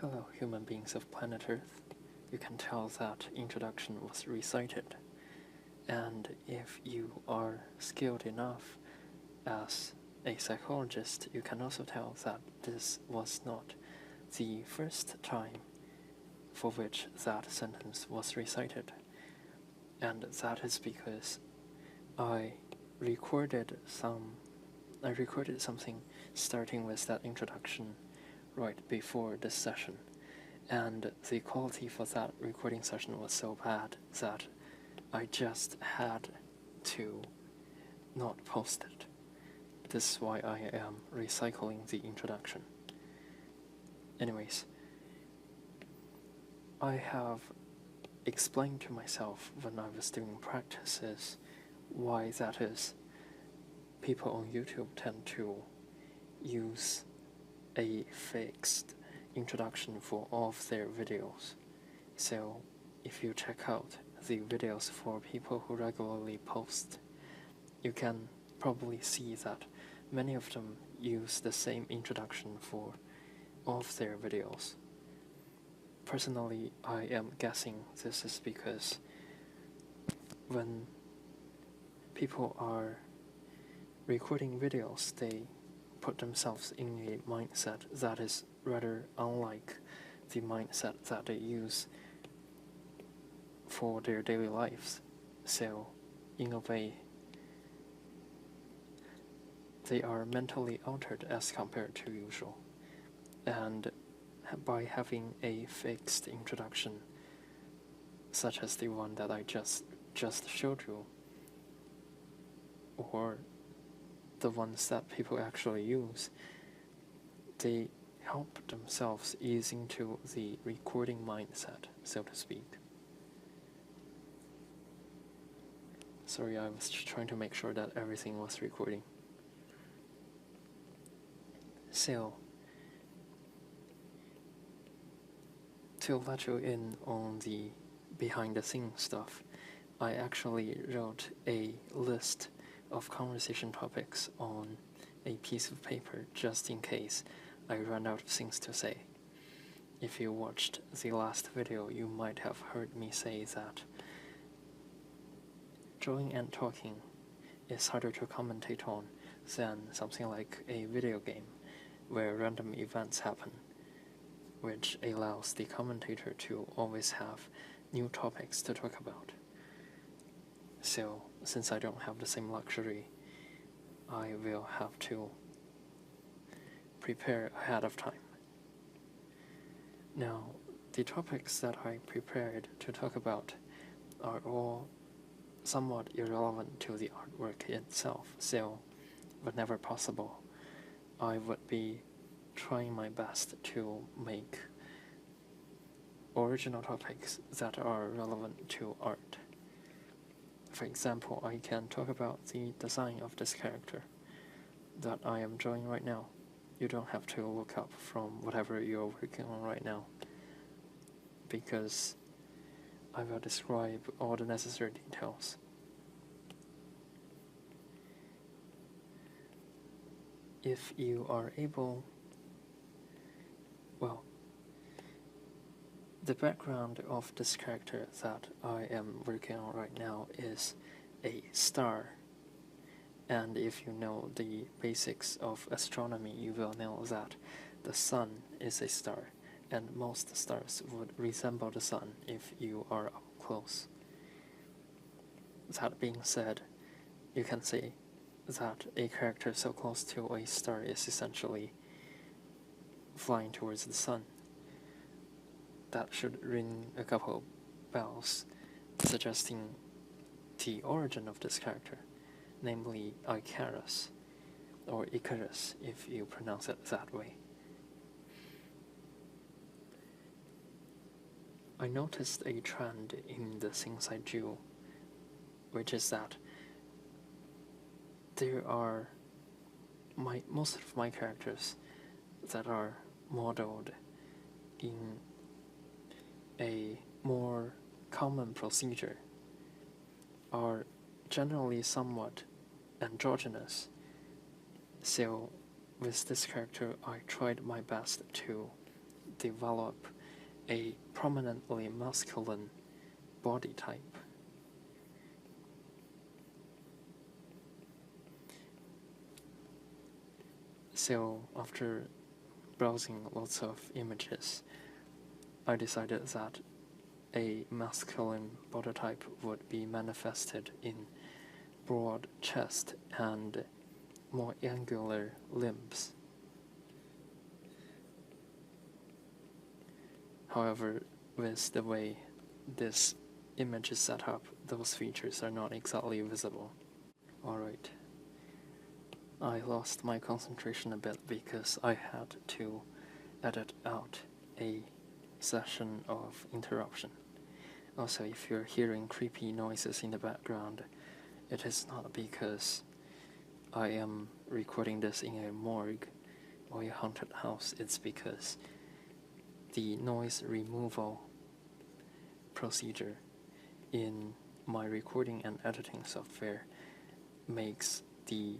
Hello, human beings of planet Earth. You can tell that introduction was recited, and if you are skilled enough as a psychologist, you can also tell that this was not the first time for which that sentence was recited, and that is because I recorded something starting with that introduction right before this session, and the quality for that recording session was so bad that I just had to not post it. This is why I am recycling the introduction. Anyways, I have explained to myself when I was doing practices why that is. People on YouTube tend to use a fixed introduction for all of their videos. So if you check out the videos for people who regularly post, you can probably see that many of them use the same introduction for all of their videos. Personally, I am guessing this is because when people are recording videos, they put themselves in a mindset that is rather unlike the mindset that they use for their daily lives. So, in a way, they are mentally altered as compared to usual. And by having a fixed introduction, such as the one that I just showed you, or the ones that people actually use, they help themselves ease into the recording mindset, so to speak. Sorry, I was trying to make sure that everything was recording. So, to let you in on the behind-the-scenes stuff, I actually wrote a list of conversation topics on a piece of paper just in case I run out of things to say. If you watched the last video, you might have heard me say that drawing and talking is harder to commentate on than something like a video game where random events happen, which allows the commentator to always have new topics to talk about. So, since I don't have the same luxury, I will have to prepare ahead of time. Now, the topics that I prepared to talk about are all somewhat irrelevant to the artwork itself, so whenever possible, I would be trying my best to make original topics that are relevant to art. For example, I can talk about the design of this character that I am drawing right now. You don't have to look up from whatever you're working on right now, because I will describe all the necessary details. If you are able, the background of this character that I am working on right now is a star. And if you know the basics of astronomy, you will know that the sun is a star, and most stars would resemble the sun if you are up close. That being said, you can say that a character so close to a star is essentially flying towards the sun. That should ring a couple bells, suggesting the origin of this character, namely Icarus, or Icarus if you pronounce it that way. I noticed a trend in the things I do, which is that there are most of my characters that are modeled in a more common procedure are generally somewhat androgynous. So with this character, I tried my best to develop a prominently masculine body type. So after browsing lots of images, I decided that a masculine body type would be manifested in broad chest and more angular limbs. However, with the way this image is set up, those features are not exactly visible. Alright. I lost my concentration a bit because I had to edit out a session of interruption. Also, if you're hearing creepy noises in the background, it is not because I am recording this in a morgue or a haunted house. It's because the noise removal procedure in my recording and editing software makes the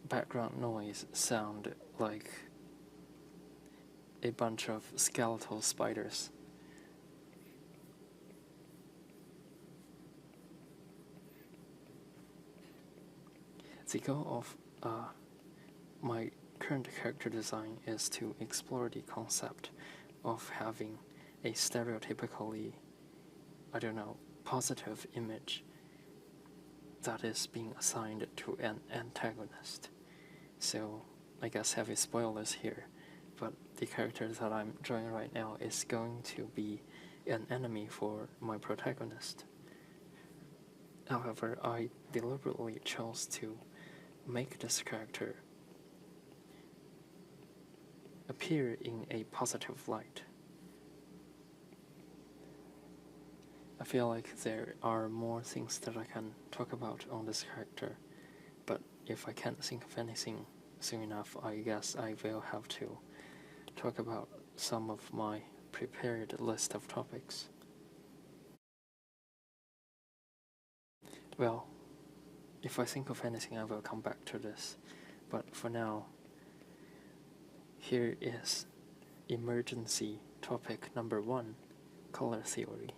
background noise sound like a bunch of skeletal spiders. The goal of my current character design is to explore the concept of having a stereotypically, positive image that is being assigned to an antagonist. So I guess heavy spoilers here, but the character that I'm drawing right now is going to be an enemy for my protagonist. However, I deliberately chose to make this character appear in a positive light. I feel like there are more things that I can talk about on this character, but if I can't think of anything soon enough, I guess I will have to talk about some of my prepared list of topics. Well, if I think of anything, I will come back to this, but for now, here is emergency topic number 1, color theory.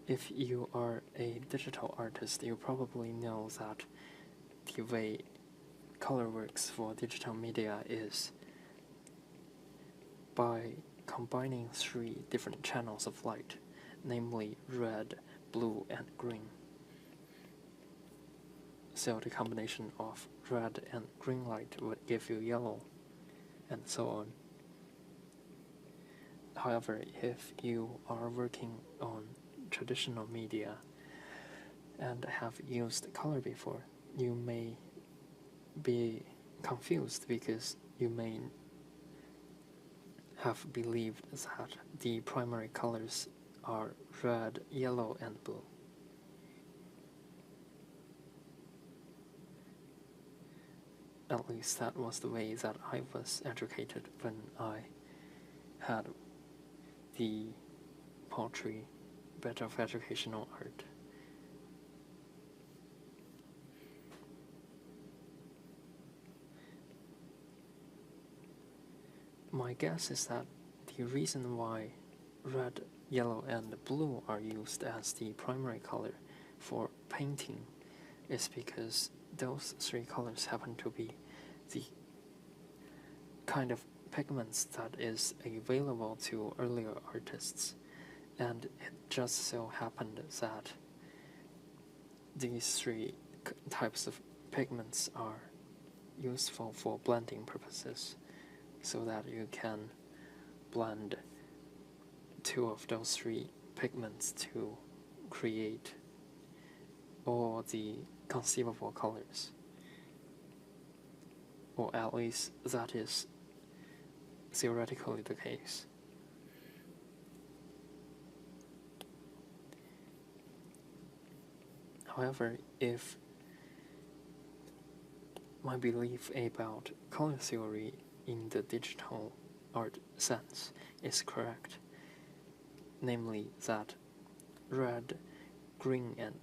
If you are a digital artist, you probably know that the way color works for digital media is by combining 3 different channels of light, namely red, blue, and green. So the combination of red and green light would give you yellow, and so on. However, if you are working on traditional media and have used color before, you may be confused because you may have believed that the primary colors are red, yellow, and blue. At least that was the way that I was educated when I had the paltry bit of educational art. My guess is that the reason why red, yellow, and blue are used as the primary color for painting is because those 3 colors happen to be the kind of pigments that is available to earlier artists, and it just so happened that these 3 types of pigments are useful for blending purposes, so that you can blend 2 of those 3 pigments to create all the conceivable colors. Or at least that is theoretically the case. However, if my belief about color theory in the digital art sense is correct, namely that red, green, and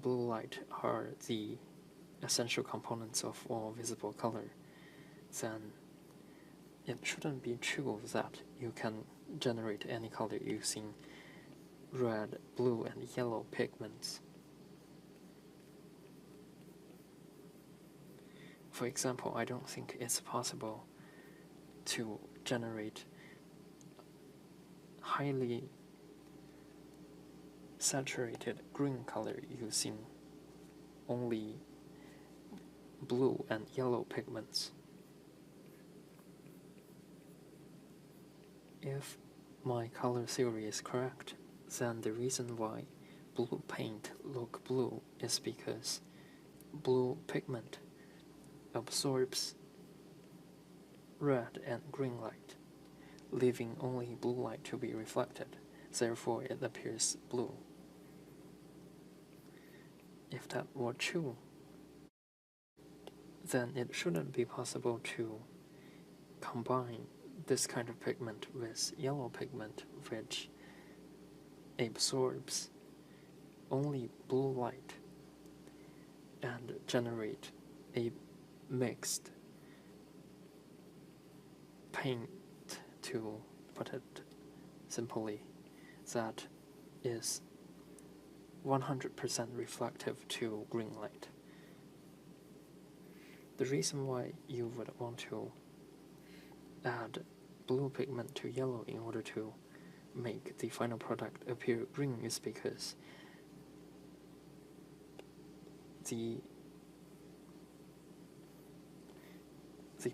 blue light are the essential components of all visible color, then it shouldn't be true that you can generate any color using red, blue, and yellow pigments. For example, I don't think it's possible to generate highly saturated green color using only blue and yellow pigments. If my color theory is correct, then the reason why blue paint look blue is because blue pigment absorbs red and green light, leaving only blue light to be reflected. Therefore, it appears blue. If that were true, then it shouldn't be possible to combine this kind of pigment with yellow pigment, which absorbs only blue light, and generate a mixed paint, to put it simply, that is 100% reflective to green light. The reason why you would want to add blue pigment to yellow in order to make the final product appear green is because the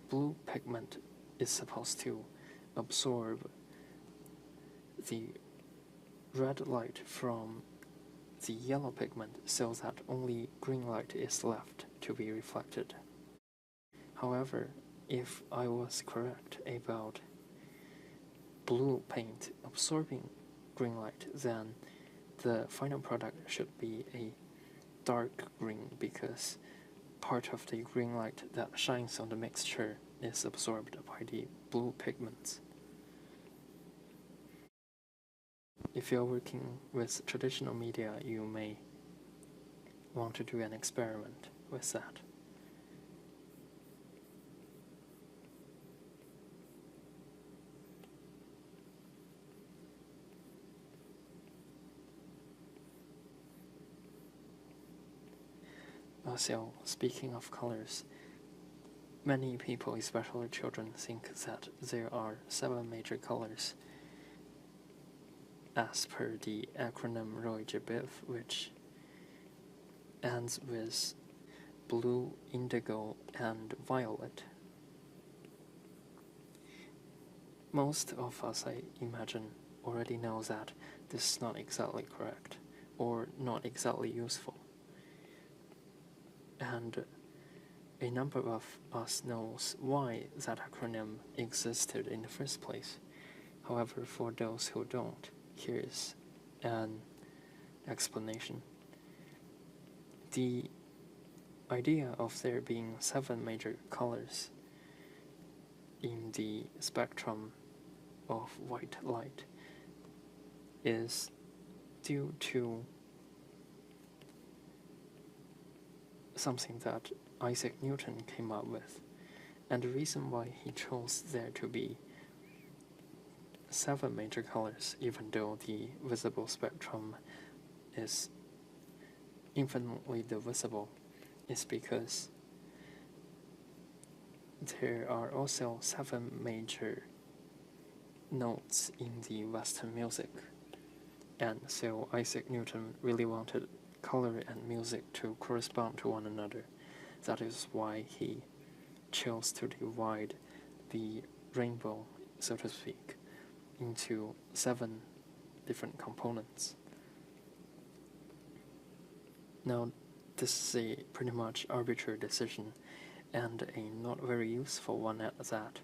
blue pigment is supposed to absorb the red light from the yellow pigment so that only green light is left to be reflected. However, if I was correct about blue paint absorbing green light, then the final product should be a dark green, because part of the green light that shines on the mixture is absorbed by the blue pigments. If you're working with traditional media, you may want to do an experiment with that. Also, speaking of colors, many people, especially children, think that there are 7 major colors as per the acronym ROIGBIV, which ends with blue, indigo, and violet. Most of us, I imagine, already know that this is not exactly correct, or not exactly useful. And a number of us knows why that acronym existed in the first place. However, for those who don't, here's an explanation. The idea of there being 7 major colors in the spectrum of white light is due to something that Isaac Newton came up with, and the reason why he chose there to be 7 major colors, even though the visible spectrum is infinitely divisible, is because there are also 7 major notes in the Western music, and so Isaac Newton really wanted color and music to correspond to one another. That is why he chose to divide the rainbow, so to speak, into 7 different components. Now, this is a pretty much arbitrary decision, and a not very useful one at that.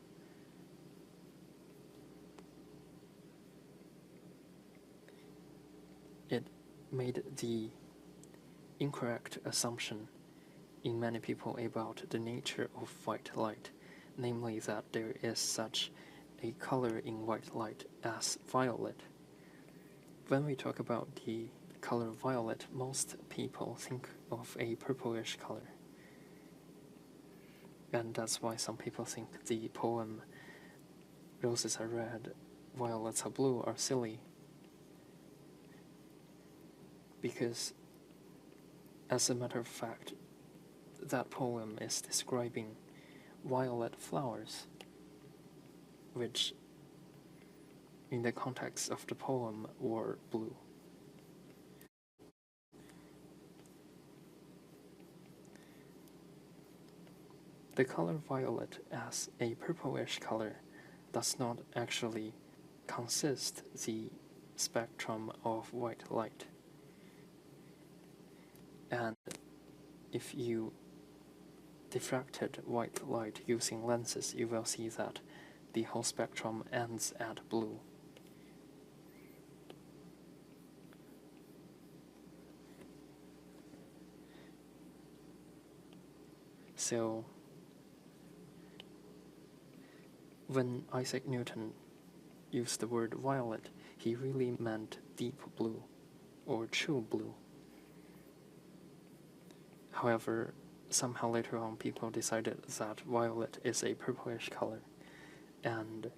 It made the incorrect assumption in many people about the nature of white light, namely that there is such a color in white light as violet. When we talk about the color violet, most people think of a purplish color. And that's why some people think the poem roses are red, violets are blue are silly. Because, as a matter of fact, that poem is describing violet flowers, which, in the context of the poem, were blue. The color violet as a purplish color does not actually consist the spectrum of white light. And if you diffracted white light using lenses, you will see that the whole spectrum ends at blue. So, when Isaac Newton used the word violet, he really meant deep blue, or true blue. However, somehow later on people decided that violet is a purplish color, and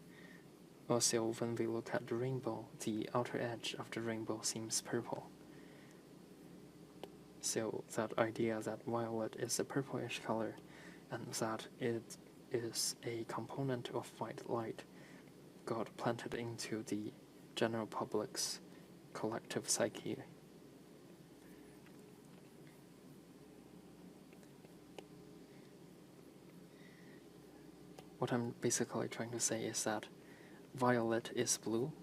also when we look at the rainbow, the outer edge of the rainbow seems purple. So that idea that violet is a purplish color and that it is a component of white light got planted into the general public's collective psyche. What I'm basically trying to say is that violet is blue,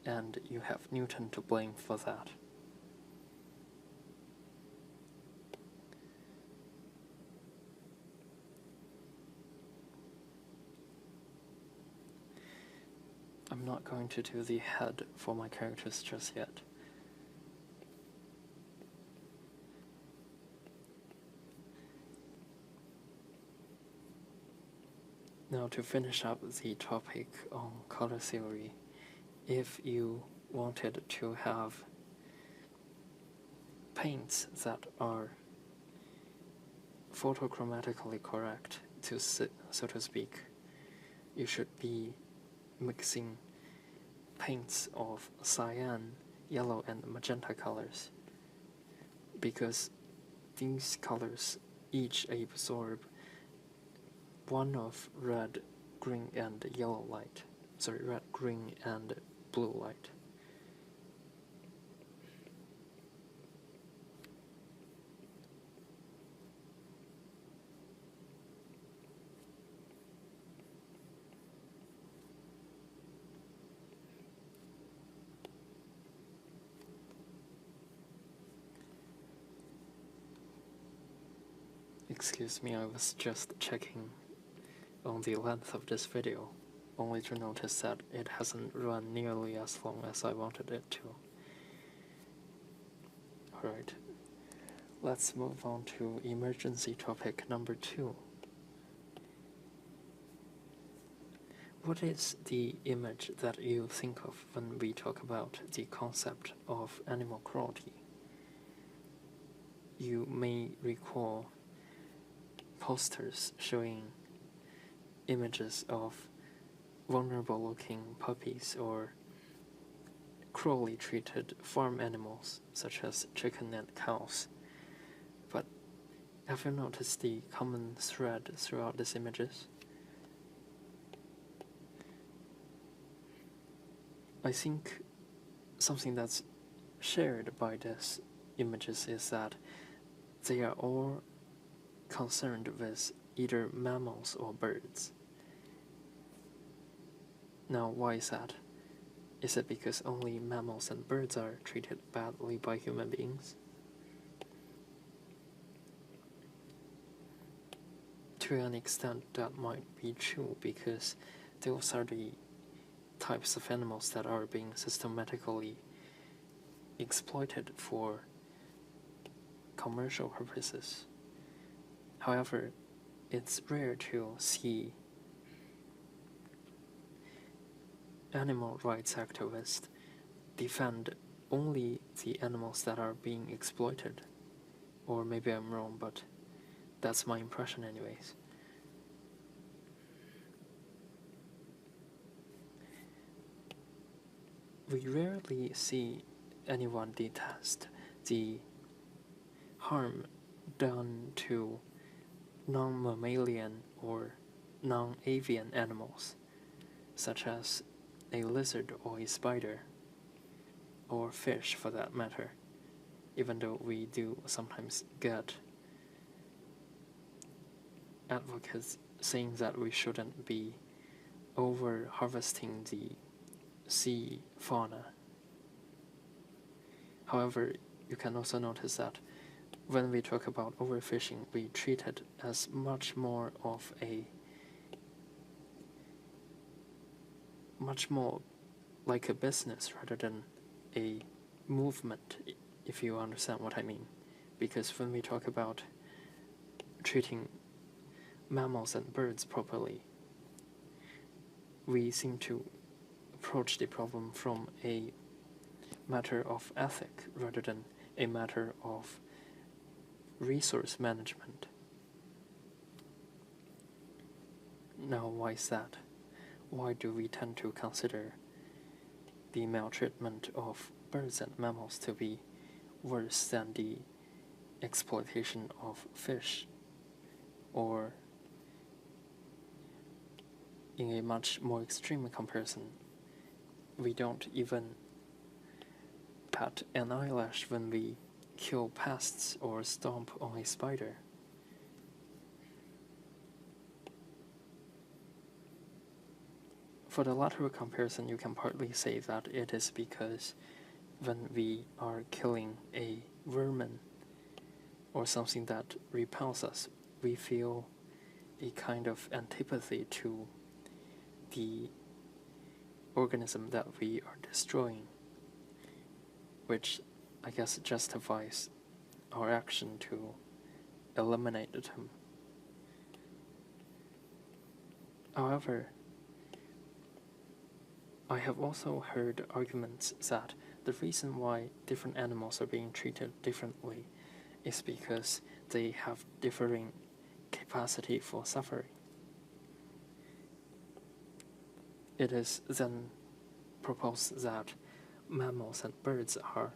and you have Newton to blame for that. I'm not going to do the head for my characters just yet. Now, to finish up the topic on color theory, if you wanted to have paints that are photochromatically correct, so to speak, you should be mixing paints of cyan, yellow, and magenta colors, because these colors each absorb one of red, green, and yellow light. Sorry, red, green, and blue light. Excuse me, I was just checking on the length of this video, only to notice that it hasn't run nearly as long as I wanted it to. Alright, let's move on to emergency topic number 2. What is the image that you think of when we talk about the concept of animal cruelty? You may recall posters showing images of vulnerable-looking puppies or cruelly treated farm animals, such as chicken and cows. But have you noticed the common thread throughout these images? I think something that's shared by these images is that they are all concerned with either mammals or birds. Now, why is that? Is it because only mammals and birds are treated badly by human beings? To an extent, that might be true, because those are the types of animals that are being systematically exploited for commercial purposes. However, it's rare to see animal rights activists defend only the animals that are being exploited. Or maybe I'm wrong, but that's my impression anyways. we rarely see anyone detest the harm done to non-mammalian or non-avian animals, such as a lizard or a spider, or fish for that matter, even though we do sometimes get advocates saying that we shouldn't be over harvesting the sea fauna. However, you can also notice that when we talk about overfishing, we treat it as much more like a business rather than a movement, if you understand what I mean. Because when we talk about treating mammals and birds properly, we seem to approach the problem from a matter of ethic rather than a matter of resource management. Now, why is that? Why do we tend to consider the maltreatment of birds and mammals to be worse than the exploitation of fish, or in a much more extreme comparison, we don't even bat an eyelash when we kill pests or stomp on a spider? For the latter comparison, you can partly say that it is because when we are killing a vermin or something that repels us, we feel a kind of antipathy to the organism that we are destroying, which I guess justifies our action to eliminate them. However, I have also heard arguments that the reason why different animals are being treated differently is because they have differing capacity for suffering. It is then proposed that mammals and birds are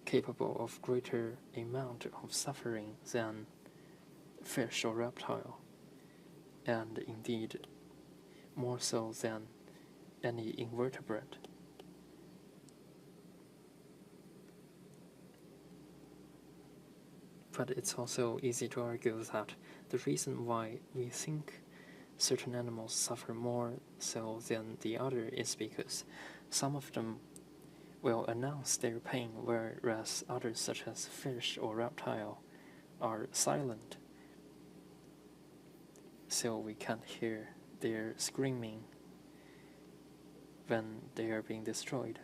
capable of greater amount of suffering than fish or reptile, and indeed more so than any invertebrate. But it's also easy to argue that the reason why we think certain animals suffer more so than the other is because some of them will announce their pain, whereas others, such as fish or reptile, are silent, so we can't hear their screaming when they are being destroyed.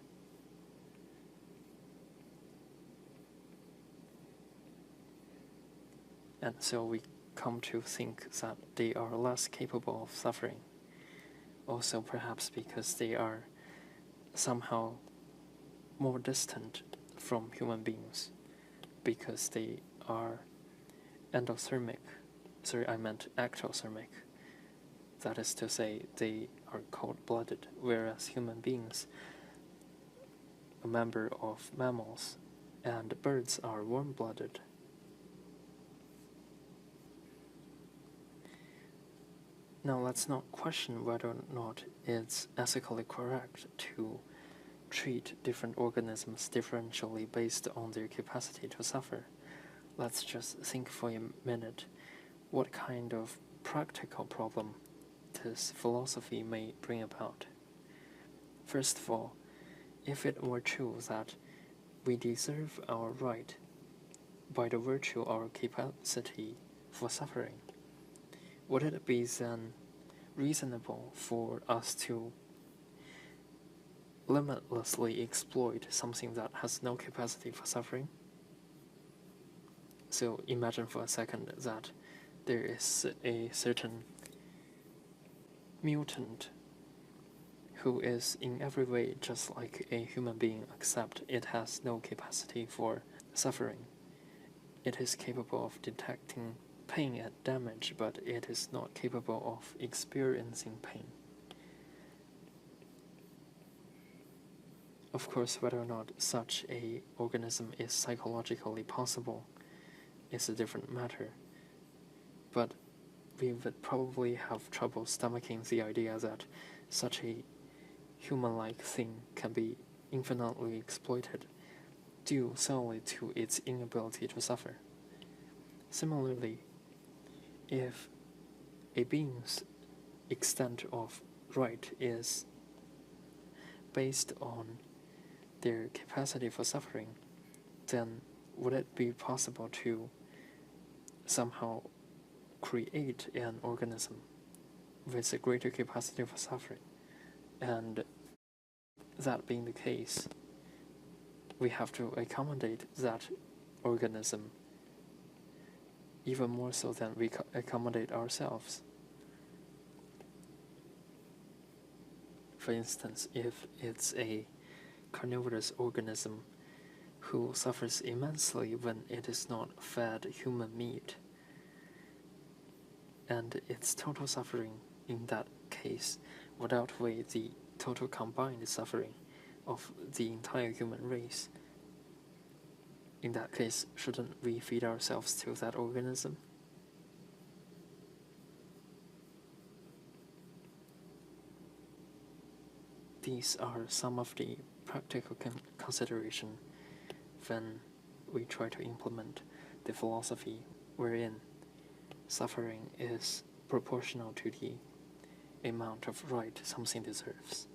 And so we come to think that they are less capable of suffering, also perhaps because they are somehow more distant from human beings, because they are ectothermic. That is to say, they are cold-blooded, whereas human beings, a member of mammals, and birds are warm-blooded. Now, let's not question whether or not it's ethically correct to treat different organisms differentially based on their capacity to suffer. Let's just think for a minute what kind of practical problem this philosophy may bring about. First of all, if it were true that we deserve our right by the virtue of our capacity for suffering, would it be then reasonable for us to limitlessly exploit something that has no capacity for suffering? So imagine for a second that there is a certain mutant who is in every way just like a human being, except it has no capacity for suffering. It is capable of detecting pain and damage, but it is not capable of experiencing pain. Of course, whether or not such a organism is psychologically possible is a different matter, but we would probably have trouble stomaching the idea that such a human-like thing can be infinitely exploited due solely to its inability to suffer. Similarly, if a being's extent of right is based on their capacity for suffering, then would it be possible to somehow create an organism with a greater capacity for suffering? And that being the case, we have to accommodate that organism even more so than we accommodate ourselves. For instance, if it's a carnivorous organism who suffers immensely when it is not fed human meat, and its total suffering in that case would outweigh the total combined suffering of the entire human race. In that case, shouldn't we feed ourselves to that organism? These are some of the practical consideration when we try to implement the philosophy wherein suffering is proportional to the amount of right something deserves.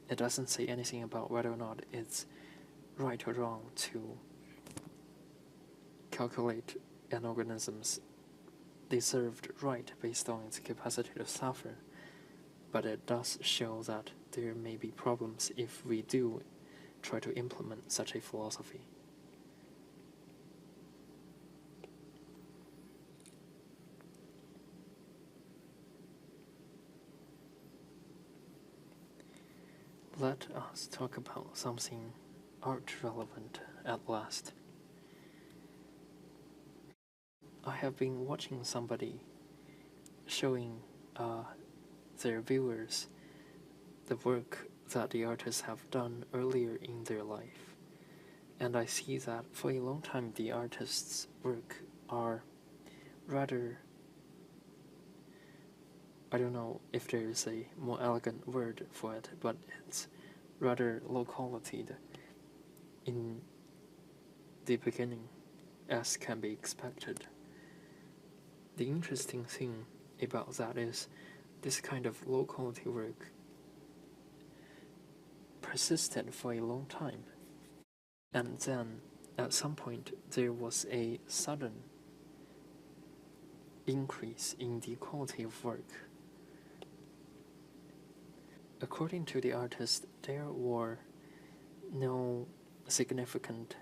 It doesn't say anything about whether or not it's right or wrong to calculate an organism's deserved right based on its capacity to suffer, but it does show that there may be problems if we do try to implement such a philosophy. Let us talk about something art relevant at last. I have been watching somebody showing their viewers the work that the artists have done earlier in their life, and I see that for a long time the artists' work are rather, I don't know if there is a more elegant word for it, but it's rather low quality in the beginning, as can be expected. The interesting thing about that is this kind of low quality work persisted for a long time, and then at some point there was a sudden increase in the quality of work. According to the artist, there were no significant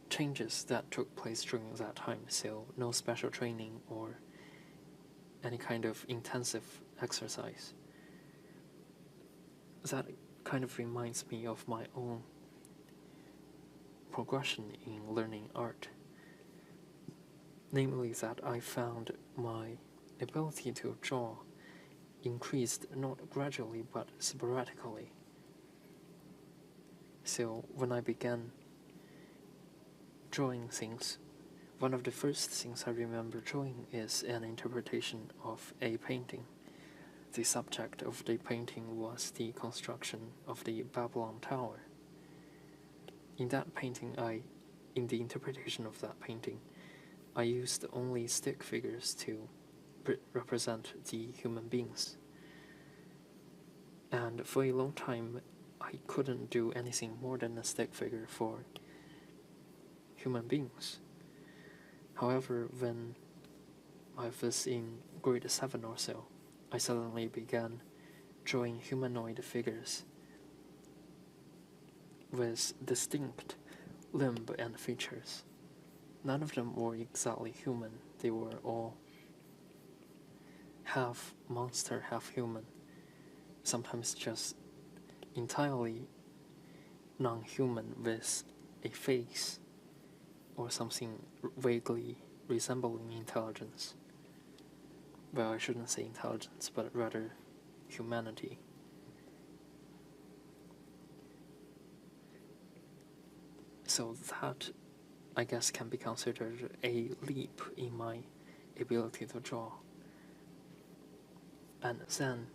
changes that took place during that time, so no special training or any kind of intensive exercise. That kind of reminds me of my own progression in learning art. Namely that I found my ability to draw increased not gradually but sporadically. So when I began drawing things, one of the first things I remember drawing is an interpretation of a painting. The subject of the painting was the construction of the Babylon Tower. In the interpretation of that painting, I used only stick figures to represent the human beings. And for a long time, I couldn't do anything more than a stick figure for human beings. However, when I was in grade 7 or so, I suddenly began drawing humanoid figures with distinct limb and features. None of them were exactly human. They were all half monster, half human, sometimes just entirely non-human with a face or something vaguely resembling intelligence. Well, I shouldn't say intelligence, but rather humanity. So that, I guess, can be considered a leap in my ability to draw. And then,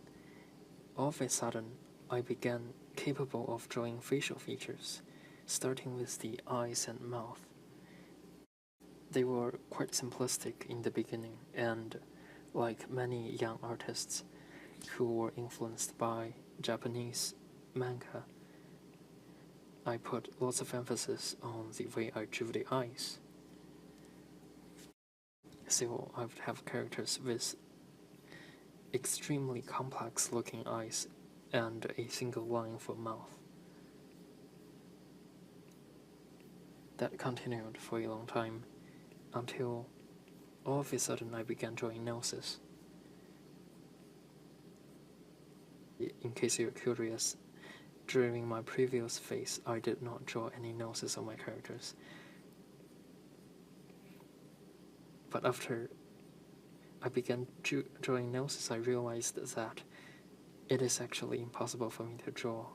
all of a sudden, I began capable of drawing facial features, starting with the eyes and mouth. They were quite simplistic in the beginning, and like many young artists who were influenced by Japanese manga, I put lots of emphasis on the way I drew the eyes. So I would have characters with extremely complex looking eyes and a single line for mouth. That continued for a long time until all of a sudden I began drawing noses. In case you're curious, during my previous phase, I did not draw any noses on my characters. But after I began drawing noses, I realized that it is actually impossible for me to draw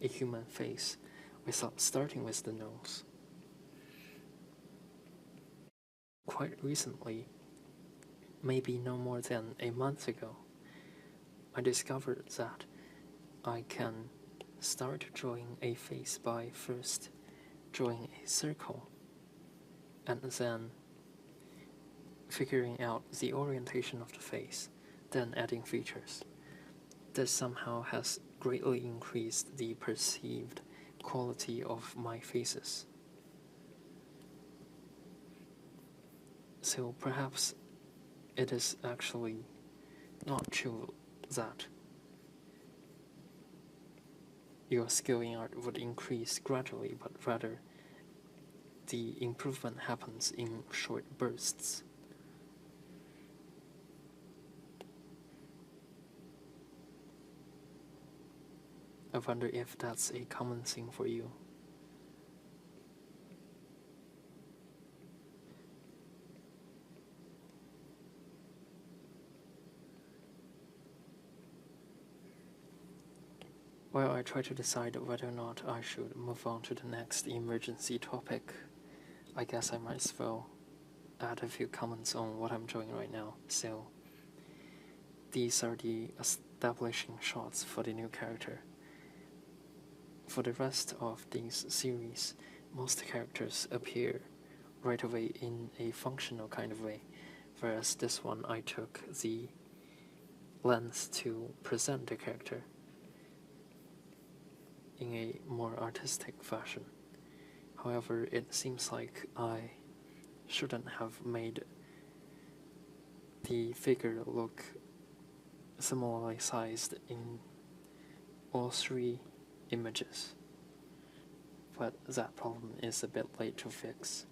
a human face without starting with the nose. Quite recently, maybe no more than a month ago, I discovered that I can start drawing a face by first drawing a circle and then figuring out the orientation of the face, then adding features. This somehow has greatly increased the perceived quality of my faces. So perhaps it is actually not true that your skill in art would increase gradually, but rather the improvement happens in short bursts. I wonder if that's a common thing for you. While I try to decide whether or not I should move on to the next emergency topic, I guess I might as well add a few comments on what I'm doing right now. So, these are the establishing shots for the new character. For the rest of this series, most characters appear right away in a functional kind of way, whereas this one I took the length to present the character in a more artistic fashion. However, it seems like I shouldn't have made the figure look similarly sized in all three images, but that problem is a bit late to fix.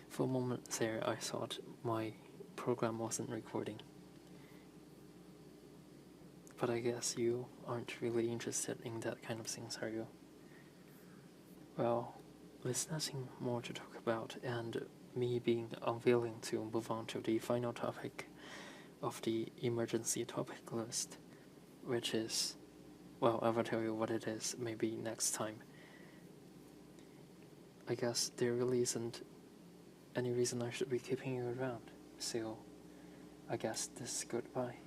For a moment there, I thought my program wasn't recording. But I guess you aren't really interested in that kind of things, are you? Well, with nothing more to talk about, and me being unwilling to move on to the final topic of the emergency topic list, which is, well, I will tell you what it is maybe next time. I guess there really isn't any reason I should be keeping you around, so I guess this is goodbye.